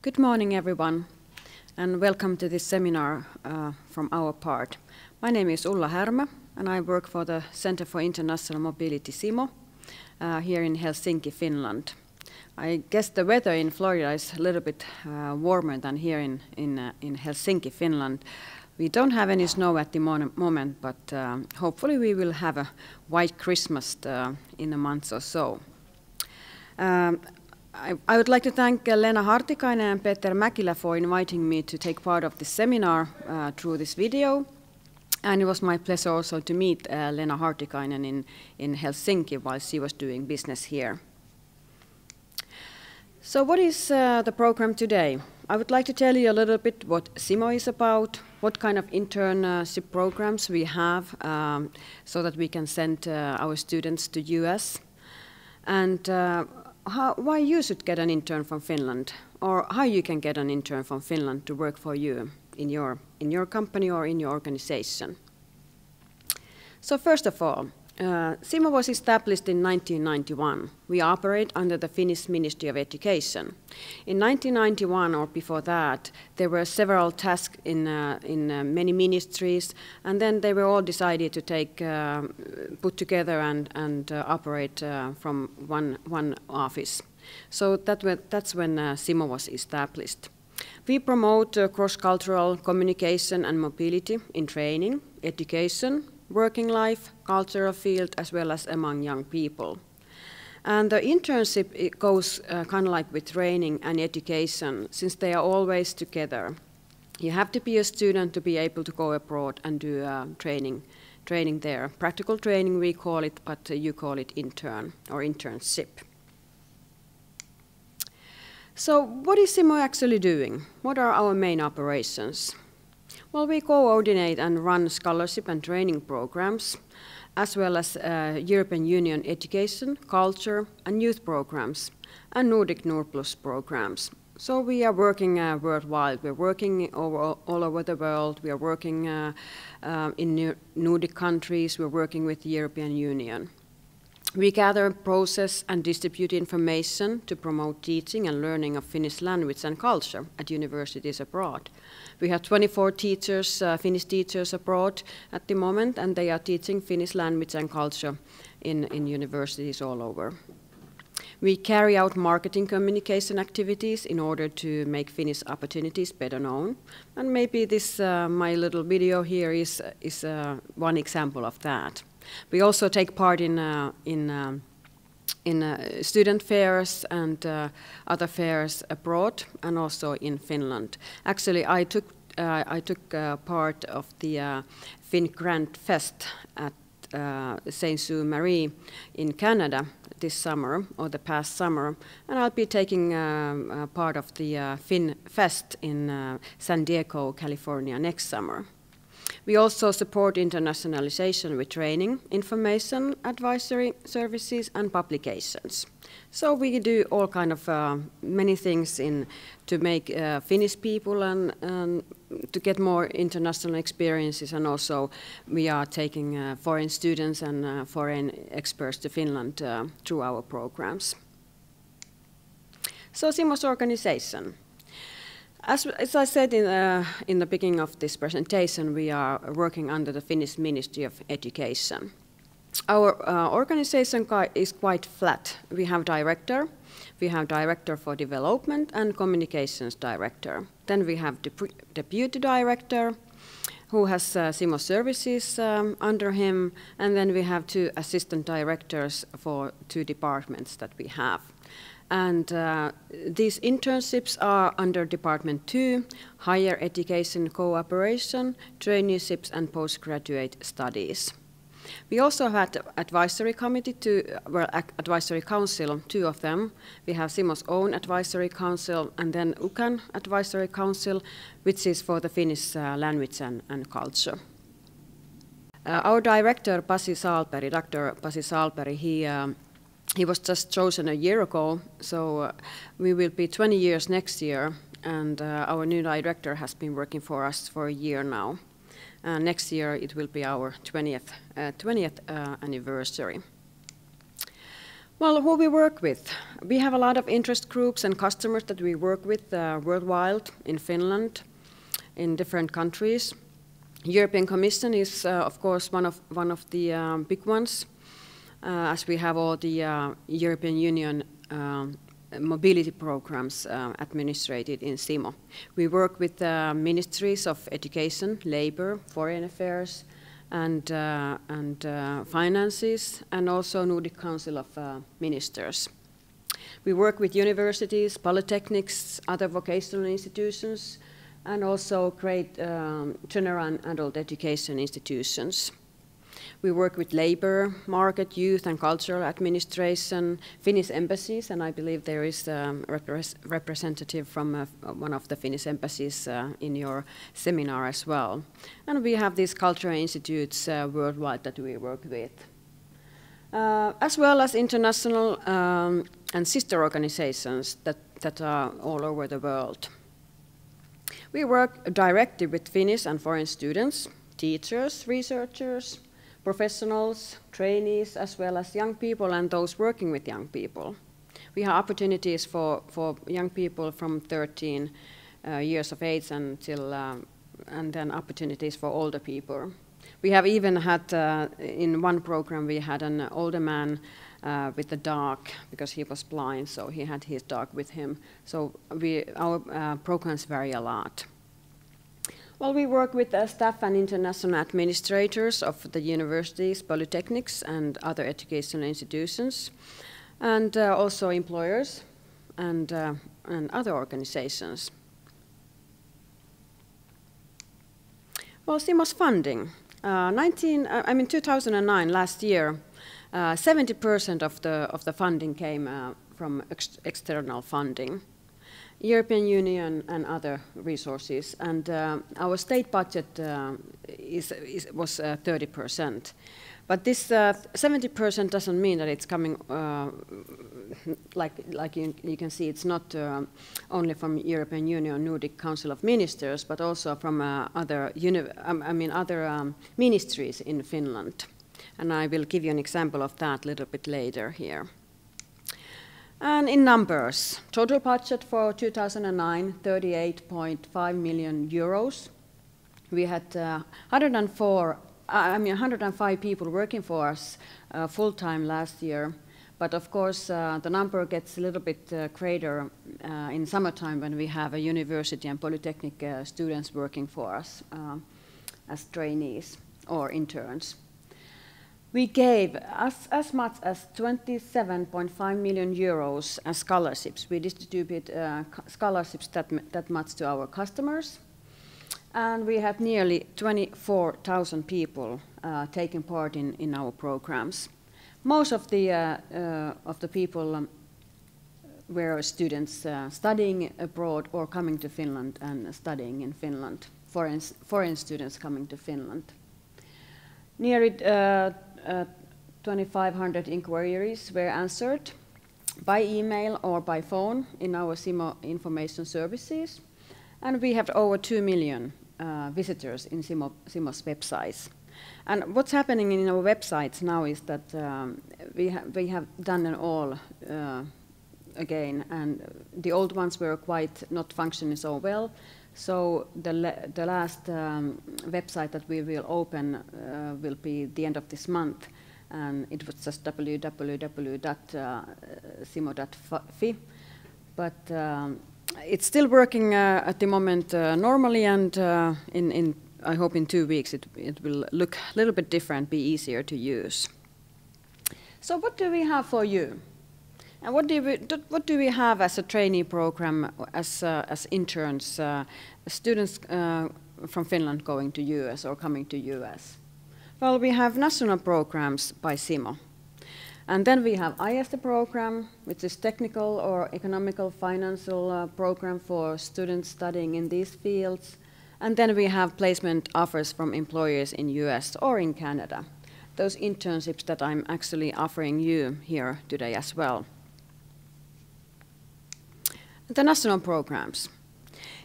Good morning, everyone, and welcome to this seminar from our part. My name is Ulla Härmä, and I work for the Center for International Mobility, CIMO, here in Helsinki, Finland. I guess the weather in Florida is a little bit warmer than here in Helsinki, Finland. We don't have any snow at the moment, but hopefully we will have a white Christmas in a month or so. I would like to thank Leena Hartikainen and Peter Mäkilä for inviting me to take part of this seminar through this video. And it was my pleasure also to meet Leena Hartikainen in Helsinki while she was doing business here. So what is the program today? I would like to tell you a little bit what CIMO is about, what kind of internship programs we have so that we can send our students to US, and why you should get an intern from Finland, or how you can get an intern from Finland to work for you in your company or in your organization. So first of all, CIMO was established in 1991. We operate under the Finnish Ministry of Education. In 1991 or before that, there were several tasks in many ministries, and then they were all decided to put together and operate from one office. So that's when CIMO was established. We promote cross-cultural communication and mobility in training, education, working life, cultural field, as well as among young people. And the internship, it goes kind of like with training and education, since they are always together. You have to be a student to be able to go abroad and do training there. Practical training we call it, but you call it intern or internship. So what is CIMO actually doing? What are our main operations? Well, we coordinate and run scholarship and training programs, as well as European Union education, culture, and youth programs, and Nordic Nordplus programs. So we are working worldwide. We're working all over the world. We are working in Nordic countries. We're working with the European Union. We gather, process, and distribute information to promote teaching and learning of Finnish language and culture at universities abroad. We have 24 teachers, Finnish teachers abroad at the moment, and they are teaching Finnish language and culture in universities all over. We carry out marketing communication activities in order to make Finnish opportunities better known. And maybe this, my little video here is one example of that. We also take part in student fairs and other fairs abroad, and also in Finland. Actually, I took part of the Finn Grant Fest at Saint Sault Marie in Canada this summer, or the past summer, and I'll be taking part of the Finn Fest in San Diego, California next summer. We also support internationalization with training, information, advisory services, and publications. So we do all kind of many things to make Finnish people and to get more international experiences, and also we are taking foreign students and foreign experts to Finland through our programs. So CIMO's organization. As I said in the beginning of this presentation, we are working under the Finnish Ministry of Education. Our organization is quite flat. We have director for development and communications director. Then we have deputy director, who has CIMO services under him, and then we have 2 assistant directors for 2 departments that we have. And these internships are under Department 2, Higher Education Cooperation, Traineeships and Postgraduate Studies. We also had advisory advisory council, 2 of them. We have CIMO's own advisory council, and then UCAN advisory council, which is for the Finnish language and culture. Our director, Dr. Pasi Salperi, he was just chosen a year ago, so we will be 20 years next year, and our new director has been working for us for a year now. Next year it will be our 20th anniversary. Well, who we work with? We have a lot of interest groups and customers that we work with worldwide, in Finland, in different countries. European Commission is, of course, one of the big ones, as we have all the European Union mobility programs administrated in Simo. We work with ministries of education, labor, foreign affairs, and finances, and also Nordic Council of Ministers. We work with universities, polytechnics, other vocational institutions, and also great general and adult education institutions. We work with labor, market, youth and cultural administration, Finnish embassies, and I believe there is a representative from one of the Finnish embassies in your seminar as well. And we have these cultural institutes worldwide that we work with. As well as international and sister organizations that are all over the world. We work directly with Finnish and foreign students, teachers, researchers, professionals, trainees, as well as young people and those working with young people. We have opportunities for young people from 13 years of age until, and then opportunities for older people. We have even had, in one program, we had an older man with a dog because he was blind, so he had his dog with him. So our programs vary a lot. Well, we work with staff and international administrators of the universities, polytechnics, and other educational institutions, and also employers and other organizations. Well, Simo's funding. 2009, last year, 70% of the funding came from external funding. European Union and other resources, and our state budget was 30%. But this 70% doesn't mean that it's coming, like you can see, it's not only from European Union, Nordic Council of Ministers, but also from other ministries in Finland. And I will give you an example of that a little bit later here. And in numbers, total budget for 2009, 38.5 million euros. We had 105 people working for us full-time last year. But of course, the number gets a little bit greater in summertime when we have a university and polytechnic students working for us as trainees or interns. We gave as much as 27.5 million euros as scholarships. We distributed scholarships that much to our customers. And we had nearly 24,000 people taking part in our programs. Most of the people were students studying abroad or coming to Finland and studying in Finland, foreign students coming to Finland. Nearly 2,500 inquiries were answered by email or by phone in our Simo information services. And we have over 2 million visitors in Simo's websites. And what's happening in our websites now is that we have done it all again, and the old ones were quite not functioning so well. So the last website that we will open will be the end of this month, and it was just www.simo.fi. But it's still working at the moment normally, and I hope in 2 weeks it will look a little bit different, be easier to use. So what do we have for you? And what do we have as a trainee program, as interns, students from Finland going to US or coming to US? Well, we have national programs by Simo. And then we have IST program, which is technical or economical financial program for students studying in these fields. And then we have placement offers from employers in US or in Canada. Those internships that I'm actually offering you here today as well. The national programs.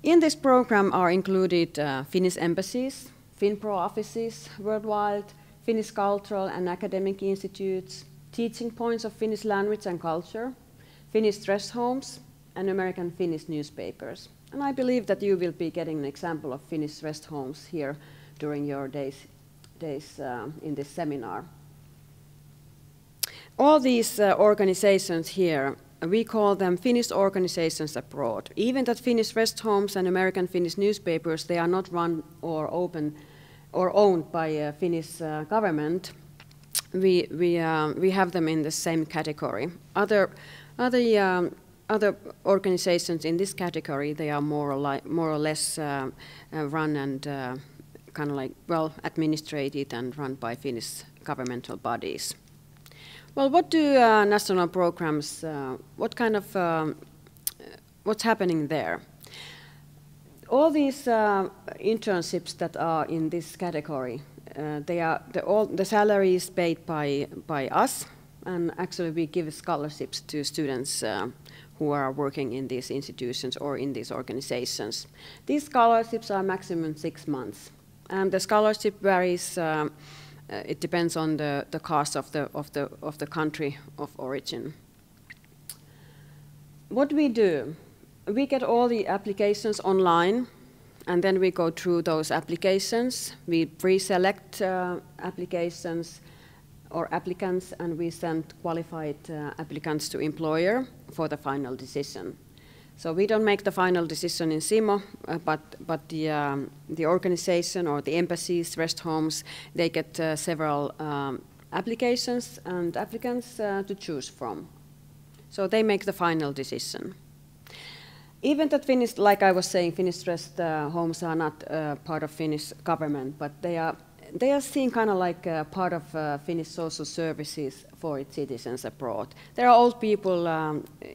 In this program are included Finnish embassies, FinPro offices worldwide, Finnish cultural and academic institutes, teaching points of Finnish language and culture, Finnish rest homes, and American Finnish newspapers. And I believe that you will be getting an example of Finnish rest homes here during your days in this seminar. All these organizations here, we call them Finnish organizations abroad. Even that Finnish rest homes and American Finnish newspapers, they are not run or open or owned by a Finnish government. We have them in the same category. Other organizations in this category, they are more or less run and kind of like, well, administrated and run by Finnish governmental bodies. Well, what do national programs, what's happening there? All these internships that are in this category, the salary is paid by us, and actually we give scholarships to students who are working in these institutions or in these organizations. These scholarships are maximum 6 months, and the scholarship varies. It depends on the cost of the country of origin. What we do, we get all the applications online, and then we go through those applications. We pre-select applications or applicants, and we send qualified applicants to employer for the final decision. So we don't make the final decision in Simo, but the organization or the embassies, rest homes, they get several applications and applicants to choose from. So they make the final decision. Even that Finnish, like I was saying, Finnish rest homes are not part of Finnish government, but they are seen kind of like part of Finnish social services for its citizens abroad. There are old people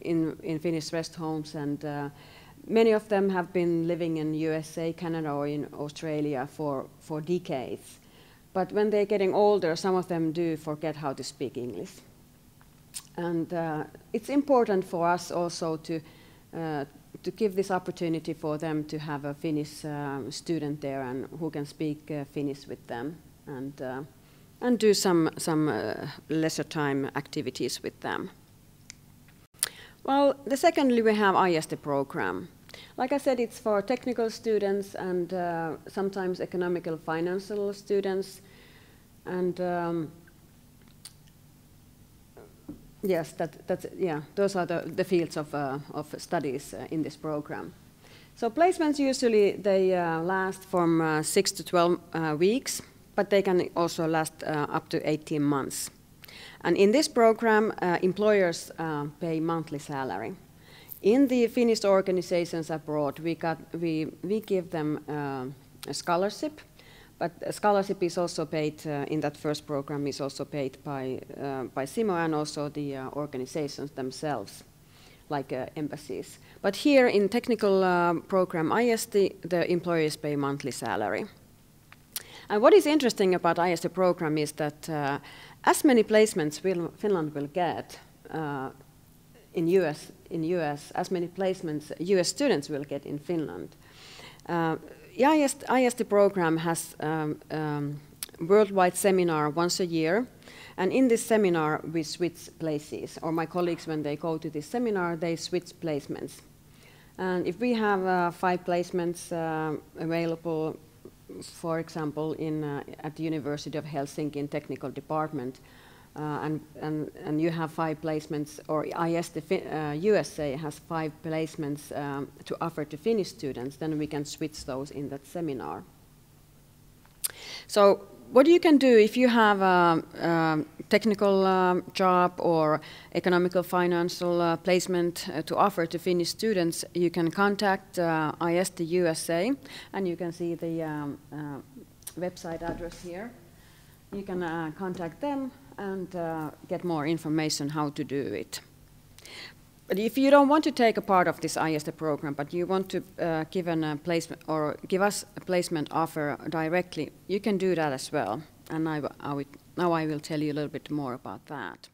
in Finnish rest homes, and many of them have been living in USA, Canada, or in Australia for decades. But when they're getting older, some of them do forget how to speak English. And it's important for us also to give this opportunity for them to have a Finnish student there and who can speak Finnish with them and do some leisure time activities with them. Well, secondly, we have IST program. Like I said, it's for technical students and sometimes economical financial students. And yes, those are the fields of studies in this program. So placements usually they last from 6 to 12 weeks, but they can also last up to 18 months. And in this program, employers pay monthly salary. In the Finnish organizations abroad, we give them a scholarship. But a scholarship is also paid in that first program is also paid by Simo and also the organizations themselves, like embassies. But here in technical program IST, the employers pay monthly salary. And what is interesting about IST program is that as many placements Finland will get in US, as many placements US students will get in Finland. IST program has worldwide seminar once a year, and in this seminar we switch places, or my colleagues when they go to this seminar they switch placements. And if we have 5 placements available, for example at the University of Helsinki in technical department, and you have 5 placements, or IST USA has 5 placements to offer to Finnish students, then we can switch those in that seminar. So what you can do if you have a technical job or economical financial placement to offer to Finnish students, you can contact IST USA, and you can see the website address here. You can contact them and get more information how to do it. But if you don't want to take a part of this IST program, but you want to give us a placement offer directly, you can do that as well. And now I will tell you a little bit more about that.